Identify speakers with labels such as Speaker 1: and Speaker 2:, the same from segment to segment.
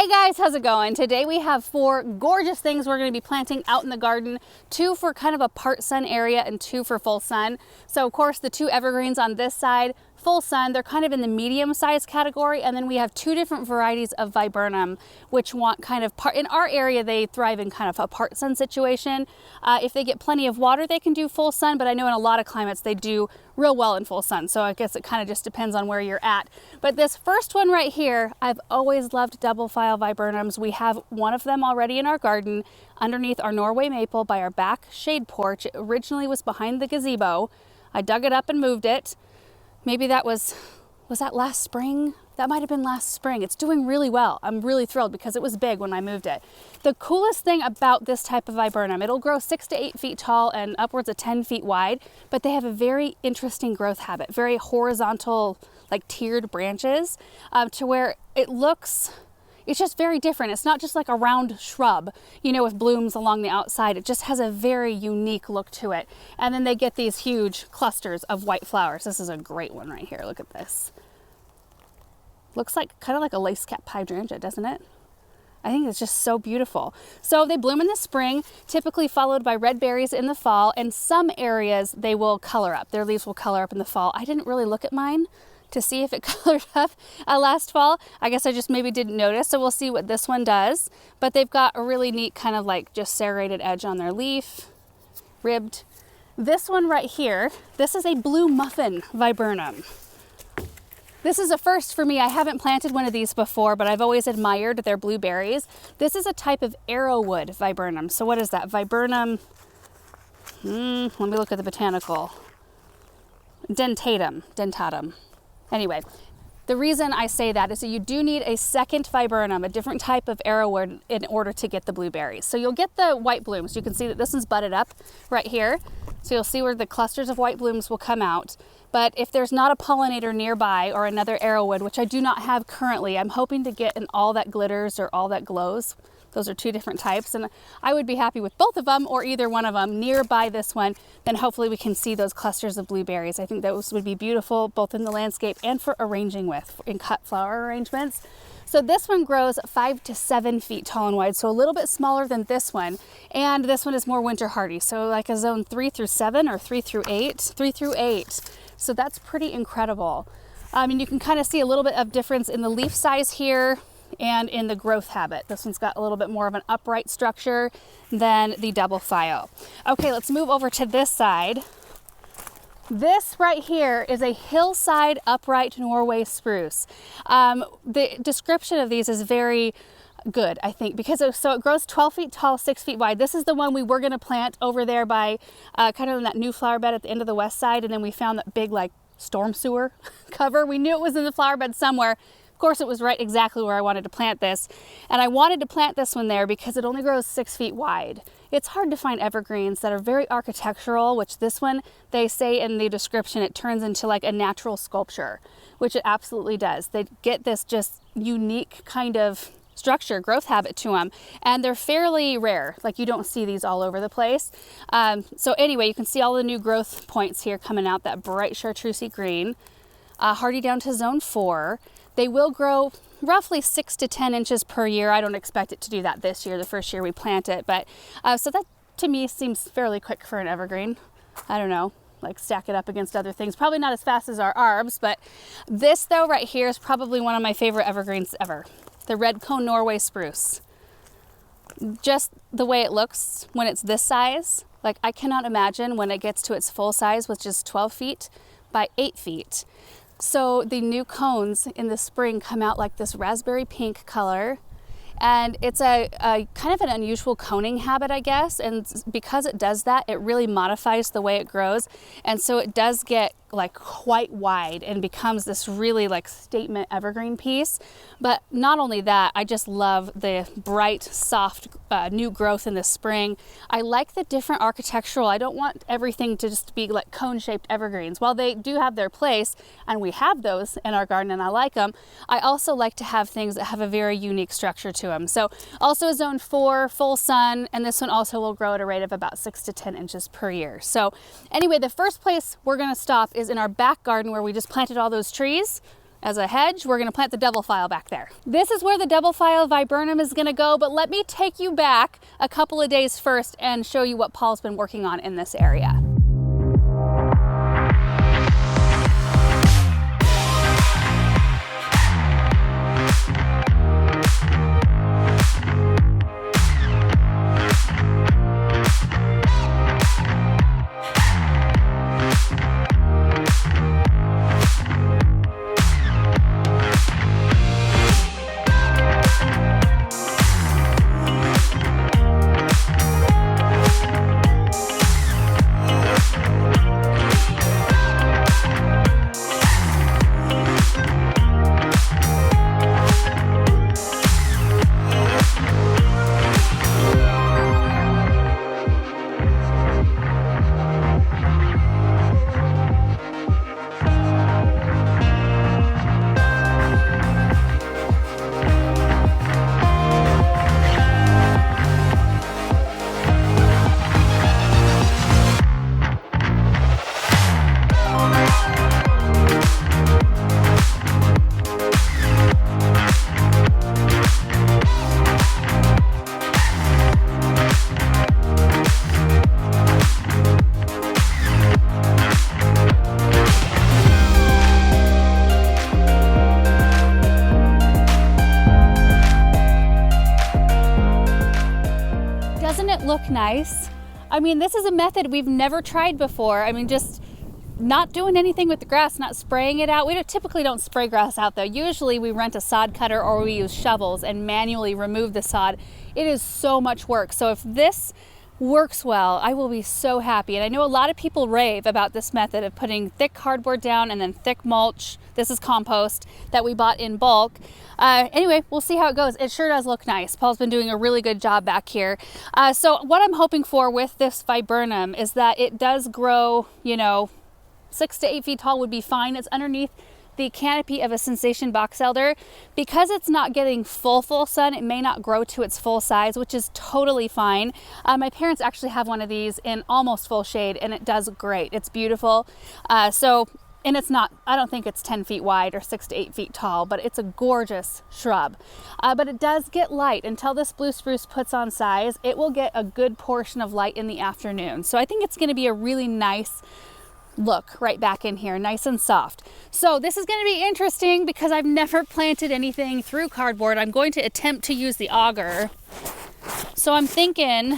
Speaker 1: Hey guys, how's it going? Today we have 4 gorgeous things we're going to be planting out in the garden. 2 for kind of a part sun area and 2 for full sun. So of course the 2 evergreens on this side, full sun, they're kind of in the medium size category. And then we have 2 different varieties of viburnum, which want kind of part, in our area they thrive in kind of a part sun situation. If they get plenty of water, they can do full sun, but I know in a lot of climates they do real well in full sun. So I guess it kind of just depends on where you're at. But this first one right here, I've always loved double-file viburnums. We have one of them already in our garden underneath our Norway maple by our back shade porch. It originally was behind the gazebo. I dug it up and moved it. Maybe that was that last spring? That might have been last spring. It's doing really well. I'm really thrilled because it was big when I moved it. The coolest thing about this type of viburnum, it'll grow 6 to 8 feet tall and upwards of 10 feet wide, but they have a very interesting growth habit, very horizontal, like tiered branches, to where it looks, it's just very different. It's not just like a round shrub, you know, with blooms along the outside. It just has a very unique look to it. And then they get these huge clusters of white flowers. This is a great one right here. Look at this. Looks like kind of like a lace cap hydrangea, doesn't it? I think it's just so beautiful. So they bloom in the spring, typically followed by red berries in the fall. And some areas they will color up. Their leaves will color up in the fall. I didn't really look at mine to see if it colored up last fall. I guess I just maybe didn't notice. So we'll see what this one does. But they've got a really neat kind of like just serrated edge on their leaf, ribbed. This one right here, this is a blue muffin viburnum. This is a first for me. I haven't planted one of these before, but I've always admired their blueberries. This is a type of arrowwood viburnum. So what is that? Viburnum, let me look at the botanical. Dentatum. Anyway, the reason I say that is that you do need a second viburnum, a different type of arrowwood, in order to get the blueberries. So you'll get the white blooms. You can see that this one's budded up right here. So you'll see where the clusters of white blooms will come out. But if there's not a pollinator nearby or another arrowwood, which I do not have currently, I'm hoping to get an all that glitters or all that glows. Those are 2 different types, and I would be happy with both of them or either one of them nearby this one. Then hopefully we can see those clusters of blueberries. I think those would be beautiful both in the landscape and for arranging with in cut flower arrangements. So this one grows 5 to 7 feet tall and wide, so a little bit smaller than this one. And this one is more winter hardy, so like a zone 3 through 7 or 3 through 8, 3 through 8. So that's pretty incredible. And you can kind of see a little bit of difference in the leaf size here and in the growth habit. This one's got a little bit more of an upright structure than the double file. Okay, let's move over to this side. This right here is a hillside upright Norway spruce. The description of these is very good, I think, because it grows 12 feet tall, 6 feet wide. This is the one we were going to plant over there by kind of in that new flower bed at the end of the west side, and then we found that big like storm sewer cover. We knew it was in the flower bed somewhere. Of course, it was right exactly where I wanted to plant this. And I wanted to plant this one there because it only grows 6 feet wide. It's hard to find evergreens that are very architectural, which this one, they say in the description, it turns into like a natural sculpture, which it absolutely does. They get this just unique kind of structure, growth habit to them, and they're fairly rare. Like you don't see these all over the place. So anyway, you can see all the new growth points here coming out, that bright chartreusey green, hardy down to zone 4. They will grow roughly 6 to 10 inches per year. I don't expect it to do that this year, the first year we plant it, but so that to me seems fairly quick for an evergreen. I don't know, like stack it up against other things. Probably not as fast as our arbs, but this though right here is probably one of my favorite evergreens ever. The red cone Norway spruce. Just the way it looks when it's this size, like I cannot imagine when it gets to its full size, which is 12 feet by 8 feet. So the new cones in the spring come out like this raspberry pink color, and it's a kind of an unusual coning habit, I guess, and because it does that, it really modifies the way it grows, and so it does get like quite wide and becomes this really like statement evergreen piece. But not only that, I just love the bright, soft new growth in the spring. I like the different architectural. I don't want everything to just be like cone-shaped evergreens. While they do have their place, and we have those in our garden and I like them, I also like to have things that have a very unique structure to them. So also zone 4, full sun, and this one also will grow at a rate of about 6 to 10 inches per year. So anyway, the first place we're going to stop is in our back garden where we just planted all those trees. as a hedge, we're gonna plant the DOUBLEFILE back there. This is where the DOUBLEFILE viburnum is gonna go, but let me take you back a couple of days first and show you what Paul's been working on in this area. Look nice. I mean, this is a method we've never tried before. I mean, just not doing anything with the grass, not spraying it out. We typically don't spray grass out though. Usually we rent a sod cutter or we use shovels and manually remove the sod. It is so much work. So if this works well, I will be so happy. And I know a lot of people rave about this method of putting thick cardboard down and then thick mulch. This is compost that we bought in bulk. Anyway, we'll see how it goes. It sure does look nice. Paul's been doing a really good job back here. So what I'm hoping for with this viburnum is that it does grow, you know, 6 to 8 feet tall would be fine. It's underneath the canopy of a sensation box elder. Because it's not getting full sun, it may not grow to its full size, which is totally fine. My parents actually have one of these in almost full shade and it does great. It's beautiful. And it's not, I don't think it's 10 feet wide or 6 to 8 feet tall, but it's a gorgeous shrub. But it does get light. Until this blue spruce puts on size, it will get a good portion of light in the afternoon. So I think it's gonna be a really nice look right back in here, nice and soft. So this is going to be interesting because I've never planted anything through cardboard. I'm going to attempt to use the auger. So I'm thinking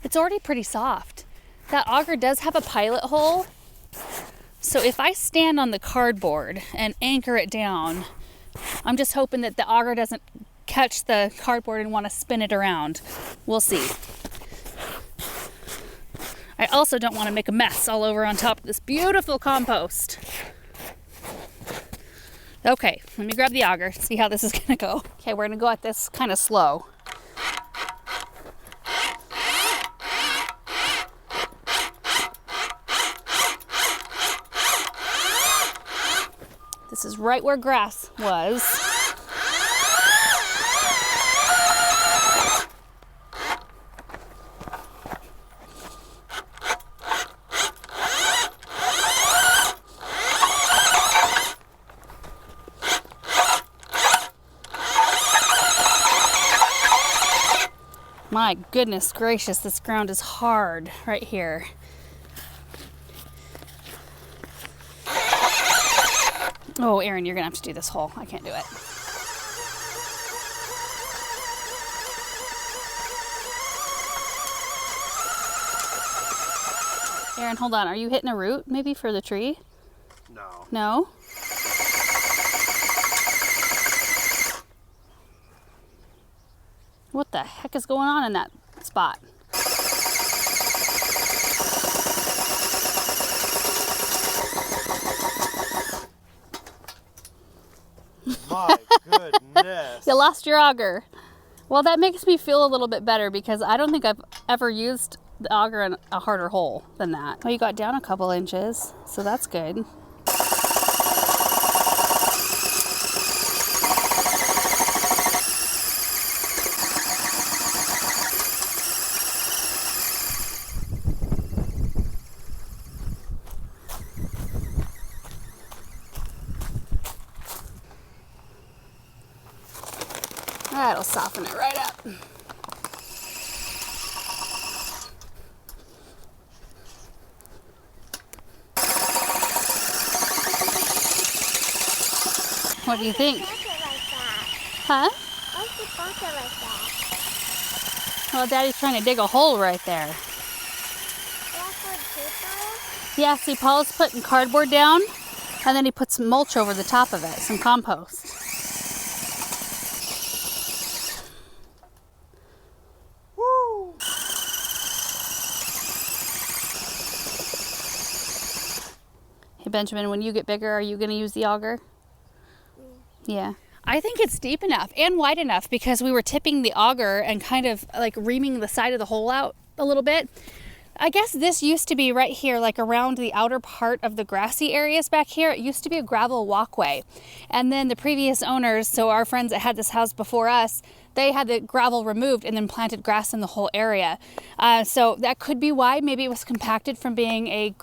Speaker 1: it's already pretty soft. That auger does have a pilot hole. So if I stand on the cardboard and anchor it down, I'm just hoping that the auger doesn't catch the cardboard and want to spin it around. We'll see. I also don't want to make a mess all over on top of this beautiful compost. Okay, let me grab the auger, see how this is gonna go. Okay, we're gonna go at this kind of slow. This is right where grass was. My goodness gracious, this ground is hard right here. Oh, Erin, you're gonna have to do this hole. I can't do it. Erin, hold on. Are you hitting a root maybe for the tree?
Speaker 2: No.
Speaker 1: No? What the heck is going on in that spot?
Speaker 2: My goodness.
Speaker 1: You lost your auger. Well, that makes me feel a little bit better because I don't think I've ever used the auger in a harder hole than that. Oh, you got down a couple inches, so that's good. That'll soften it right up. What do you think? Huh? Well, Daddy's trying to dig a hole right there. Yeah, see, Paul's putting cardboard down, and then he puts mulch over the top of it, some compost.
Speaker 2: Woo!
Speaker 1: Hey, Benjamin, when you get bigger, are you going to use the auger? Yeah. I think it's deep enough and wide enough because we were tipping the auger and kind of like reaming the side of the hole out a little bit. I guess this used to be right here, like around the outer part of the grassy areas back here. It used to be a gravel walkway. And then the previous owners, so our friends that had this house before us, they had the gravel removed and then planted grass in the whole area. So that could be why. Maybe it was compacted from being a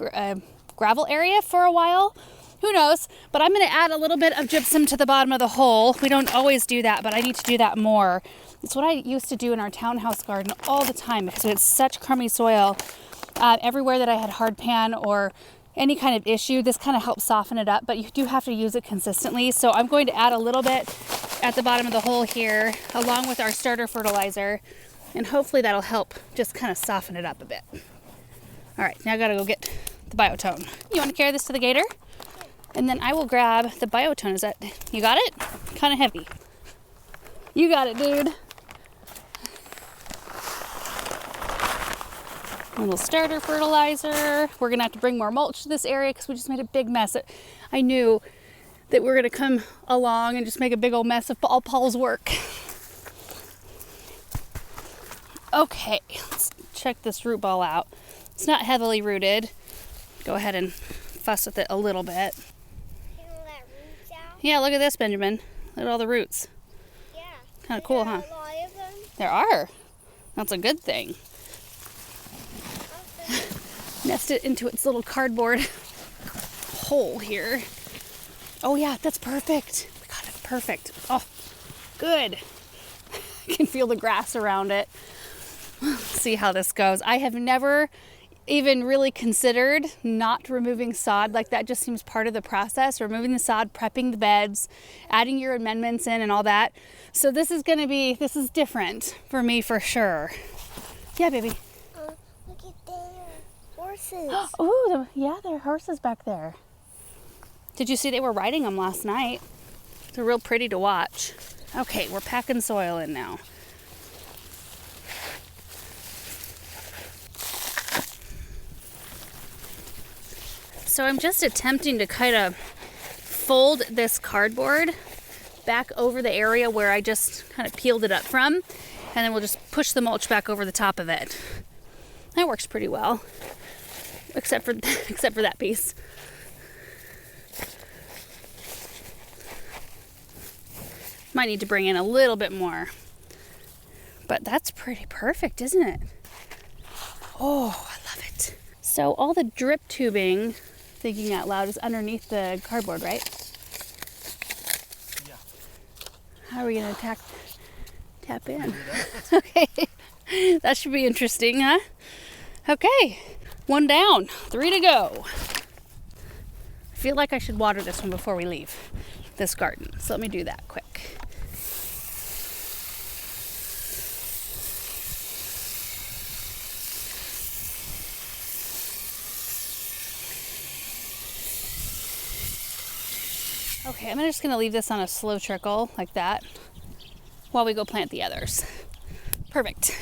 Speaker 1: gravel area for a while. Who knows? But I'm going to add a little bit of gypsum to the bottom of the hole. We don't always do that, but I need to do that more. It's what I used to do in our townhouse garden all the time because we had such crummy soil. Everywhere that I had hard pan or any kind of issue, this kind of helps soften it up, but you do have to use it consistently. So I'm going to add a little bit at the bottom of the hole here, along with our starter fertilizer, and hopefully that'll help just kind of soften it up a bit. All right, now I gotta go get the biotone. You want to carry this to the gator? And then I will grab the biotone. Is that, you got it? Kind of heavy. You got it, dude. A little starter fertilizer. We're gonna have to bring more mulch to this area because we just made a big mess. I knew that we were gonna come along and just make a big old mess of all Paul's work. Okay, let's check this root ball out. It's not heavily rooted. Go ahead and fuss with it a little bit.
Speaker 3: Can you let roots out?
Speaker 1: Yeah, look at this, Benjamin. Look at all the roots.
Speaker 3: Yeah.
Speaker 1: Kind of cool, huh?
Speaker 3: A lot of them.
Speaker 1: There are. That's a good thing. Nest it into its little cardboard hole here. Oh yeah, that's perfect. We got it perfect. Oh, good. I can feel the grass around it. See how this goes. I have never even really considered not removing sod. Like that just seems part of the process. Removing the sod, prepping the beds, adding your amendments in and all that. So this is different for me for sure. Yeah, baby.
Speaker 3: Look at their horses.
Speaker 1: Oh, yeah, there are horses back there. Did you see they were riding them last night? They're real pretty to watch. Okay, we're packing soil in now. So I'm just attempting to kind of fold this cardboard back over the area where I just kind of peeled it up from, and then we'll just push the mulch back over the top of it. That works pretty well, except for that piece. Might need to bring in a little bit more, but that's pretty perfect, isn't it? Oh, I love it. So all the drip tubing, thinking out loud, is underneath the cardboard, right?
Speaker 2: Yeah.
Speaker 1: How are we gonna tap in? Okay, that should be interesting, huh? Okay, 1 down, 3 to go. I feel like I should water this one before we leave this garden, so let me do that quick. Okay, I'm just gonna leave this on a slow trickle like that while we go plant the others. Perfect.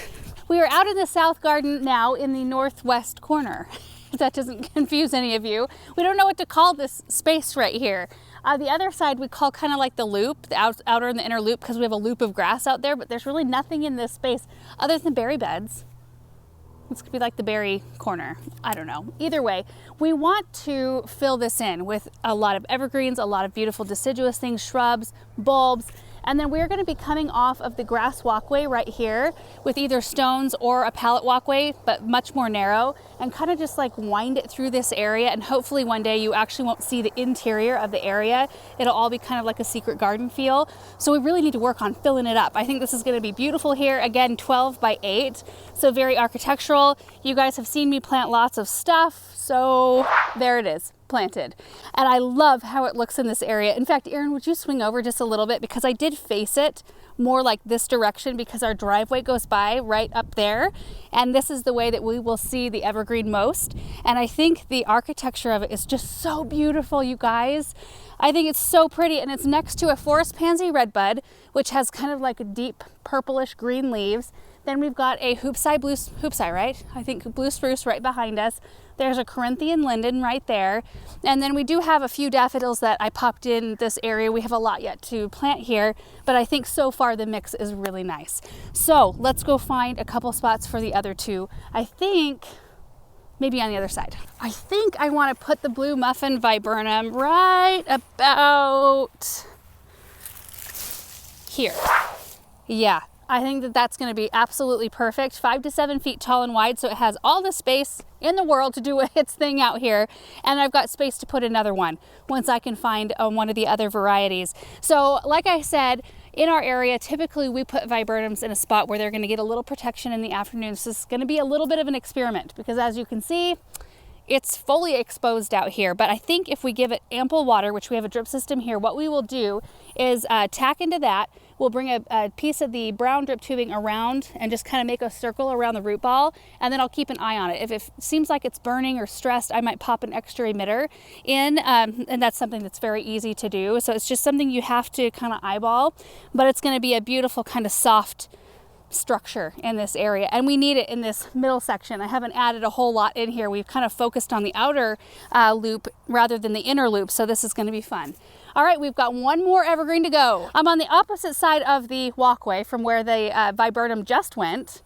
Speaker 1: We are out in the south garden now in the northwest corner. If that doesn't confuse any of you. We don't know what to call this space right here. The other side we call kind of like the loop, the outer and the inner loop, because we have a loop of grass out there, but there's really nothing in this space other than berry beds. This could be like the berry corner. I don't know. Either way, we want to fill this in with a lot of evergreens, a lot of beautiful deciduous things, shrubs, bulbs, And then we're going to be coming off of the grass walkway right here with either stones or a pallet walkway, but much more narrow, and kind of just like wind it through this area. And hopefully one day you actually won't see the interior of the area. It'll all be kind of like a secret garden feel. So we really need to work on filling it up. I think this is going to be beautiful here. Again, 12 by 8, so very architectural. You guys have seen me plant lots of stuff, so there it is, planted. And I love how it looks in this area. In fact, Erin, would you swing over just a little bit, because I did face it more like this direction because our driveway goes by right up there, and this is the way that we will see the evergreen most. And I think the architecture of it is just so beautiful, you guys. I think it's so pretty, and it's next to a forest pansy redbud, which has kind of like a deep purplish green leaves. Then we've got a hoopside, right? I think blue spruce right behind us. There's a Corinthian linden right there. And then we do have a few daffodils that I popped in this area. We have a lot yet to plant here, but I think so far the mix is really nice. So let's go find a couple spots for the other two. I think maybe on the other side. I think I want to put the blue muffin viburnum right about here. Yeah. I think that that's going to be absolutely perfect. 5 to 7 feet tall and wide, so it has all the space in the world to do its thing out here. And I've got space to put another one once I can find one of the other varieties. So like I said, in our area, typically we put viburnums in a spot where they're going to get a little protection in the afternoon. So this is going to be a little bit of an experiment, because as you can see, it's fully exposed out here. But I think if we give it ample water, which we have a drip system here, what we will do is tack into that. We'll bring a piece of the brown drip tubing around and just kind of make a circle around the root ball, and then I'll keep an eye on it. If it seems like it's burning or stressed, I might pop an extra emitter in, and that's something that's very easy to do. So it's just something you have to kind of eyeball, but it's going to be a beautiful kind of soft structure in this area, and we need it in this middle section. I haven't added a whole lot in here. We've kind of focused on the outer loop rather than the inner loop, so this is going to be fun. All right, we've got one more evergreen to go. I'm on the opposite side of the walkway from where the viburnum just went.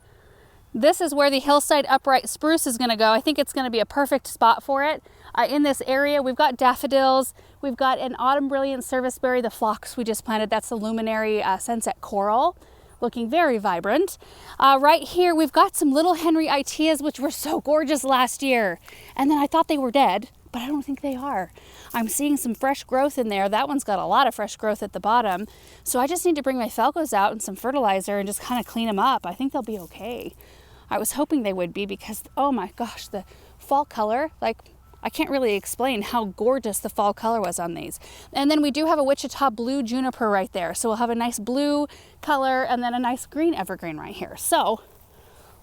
Speaker 1: This is where the hillside upright spruce is going to go. I think it's going to be a perfect spot for it. In this area, we've got daffodils. We've got an autumn brilliant serviceberry, the phlox we just planted. That's the luminary sunset coral, looking very vibrant. Right here, we've got some little Henry Iteas, which were so gorgeous last year. And then I thought they were dead, but I don't think they are. I'm seeing some fresh growth in there. That one's got a lot of fresh growth at the bottom. So I just need to bring my Falcos out and some fertilizer and just kind of clean them up. I think they'll be okay. I was hoping they would be, because, oh my gosh, the fall color, like, I can't really explain how gorgeous the fall color was on these. And then we do have a Wichita blue juniper right there. So we'll have a nice blue color and then a nice green evergreen right here. So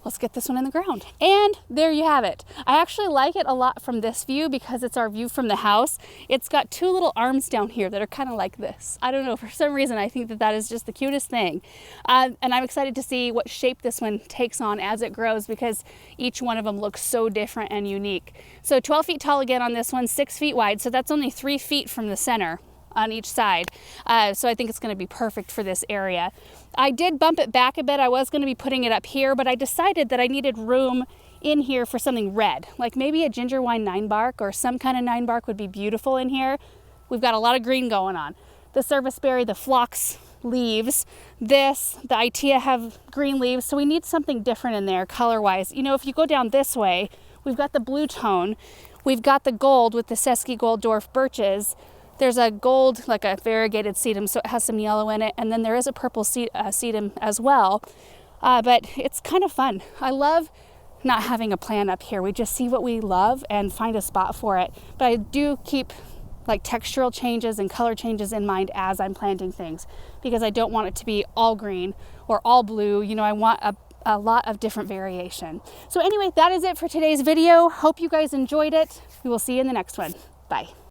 Speaker 1: let's get this one in the ground. And there you have it. I actually like it a lot from this view because it's our view from the house. It's got two little arms down here that are kind of like this. I don't know, for some reason I think that that is just the cutest thing. And I'm excited to see what shape this one takes on as it grows, because each one of them looks so different and unique. So 12 feet tall again on this one, 6 feet wide. So that's only 3 feet from the center on each side. So I think it's going to be perfect for this area. I did bump it back a bit. I was going to be putting it up here, but I decided that I needed room in here for something red, like maybe a ginger wine 9-bark or some kind of 9-bark would be beautiful in here. We've got a lot of green going on. The serviceberry, the phlox leaves, the Itea have green leaves, so we need something different in there color-wise. You know, if you go down this way, we've got the blue tone, we've got the gold with the Sesky Gold Dwarf birches. There's a gold, like a variegated sedum, so it has some yellow in it, and then there is a purple sedum as well. But it's kind of fun. I love not having a plan up here. We just see what we love and find a spot for it. But I do keep like textural changes and color changes in mind as I'm planting things, because I don't want it to be all green or all blue. You know, I want a lot of different variation. So anyway, that is it for today's video. Hope you guys enjoyed it. We will see you in the next one. Bye.